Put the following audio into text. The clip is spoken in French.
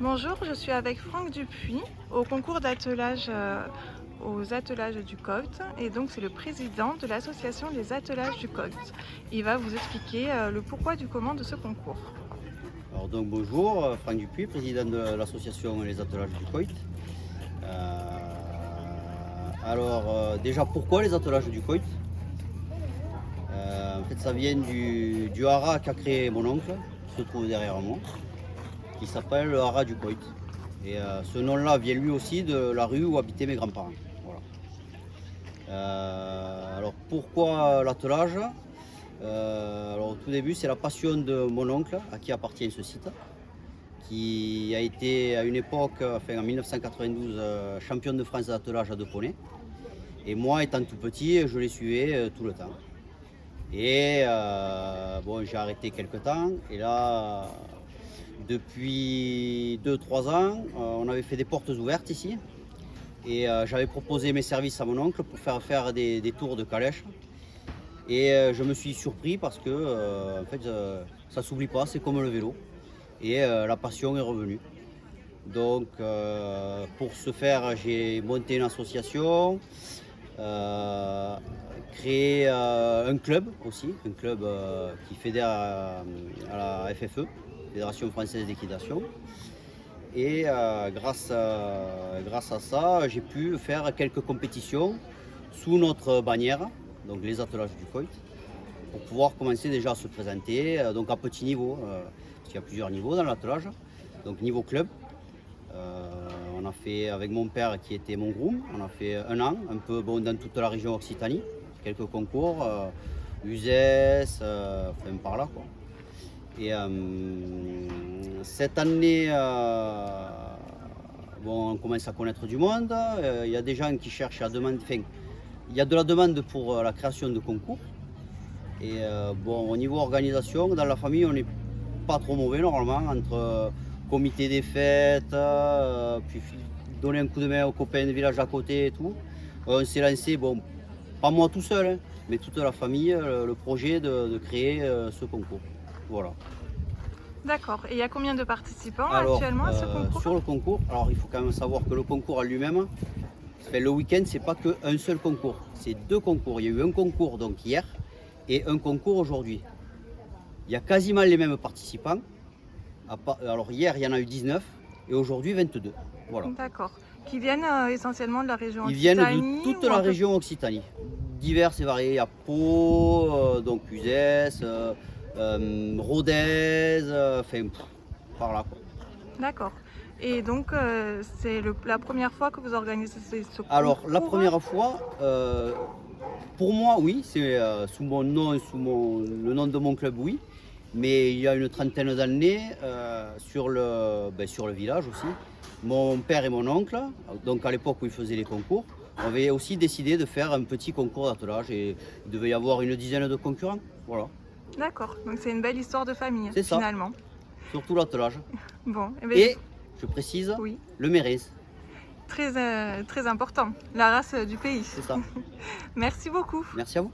Bonjour, je suis avec Franck Dupuis au concours d'attelage aux attelages du COGT et donc c'est le président de l'association des attelages du COGT. Il va vous expliquer le pourquoi du comment de ce concours. Alors donc bonjour, Franck Dupuis, président de l'association Les Attelages du COIT. Déjà pourquoi les attelages du COIT? En fait ça vient du haras qu'a créé mon oncle, qui se trouve derrière moi, qui s'appelle le haras du COIT. Et ce nom-là vient lui aussi de la rue où habitaient mes grands-parents. Voilà. Alors pourquoi l'attelage? Alors au tout début c'est la passion de mon oncle à qui appartient ce site, qui a été à une époque, en 1992, champion de France d'attelage à deux poneys. Et moi étant tout petit, je les suivais tout le temps. Et bon, j'ai arrêté quelques temps et là depuis 2-3 ans on avait fait des portes ouvertes ici et j'avais proposé mes services à mon oncle pour faire des tours de calèche. Et je me suis surpris parce que en fait, ça s'oublie pas, c'est comme le vélo. Et la passion est revenue. Donc pour ce faire, j'ai monté une association, créé un club aussi, un club qui fédère à la FFE, Fédération Française d'Équitation. Et grâce à ça, j'ai pu faire quelques compétitions sous notre bannière, donc les attelages du COIT, pour pouvoir commencer déjà à se présenter, donc à petit niveau, parce qu'il y a plusieurs niveaux dans l'attelage. Donc niveau club, on a fait avec mon père qui était mon groom, on a fait un an, un peu bon, dans toute la région Occitanie, quelques concours, Uzès, enfin par là quoi. Et cette année, bon, on commence à connaître du monde, il y a des gens qui cherchent à demander, enfin, il y a de la demande pour la création de concours. Et bon, au niveau organisation, dans la famille, on n'est pas trop mauvais normalement, entre comité des fêtes, puis donner un coup de main aux copains de village à côté et tout. On s'est lancé, bon, pas moi tout seul, hein, mais toute la famille, le projet de créer ce concours. Voilà. D'accord, et il y a combien de participants Alors, actuellement à ce concours? sur le concours, alors il faut quand même savoir que le concours en lui-même, le week-end, c'est pas qu'un seul concours, c'est deux concours. Il y a eu un concours donc hier et un concours aujourd'hui. Il y a quasiment les mêmes participants. Alors hier, il y en a eu 19 et aujourd'hui 22. Voilà. D'accord, qui viennent essentiellement de la région Ils viennent Occitanie de toute la région Occitanie, divers et variés. Il y a Pau, donc Uzès, Rodez, enfin par là quoi. D'accord. Et donc, c'est la première fois que vous organisez ce concours? Alors, la première fois, pour moi, oui, c'est sous mon nom, le nom de mon club, oui. Mais il y a une trentaine d'années, sur le village aussi, mon père et mon oncle, donc à l'époque où ils faisaient les concours, avaient aussi décidé de faire un petit concours d'attelage et il devait y avoir une dizaine de concurrents. Voilà. D'accord, donc c'est une belle histoire de famille, C'est ça. finalement. Surtout l'attelage. Bon, Et, je précise, oui, le Mérès. très important, la race du pays. C'est ça. Merci beaucoup. Merci à vous.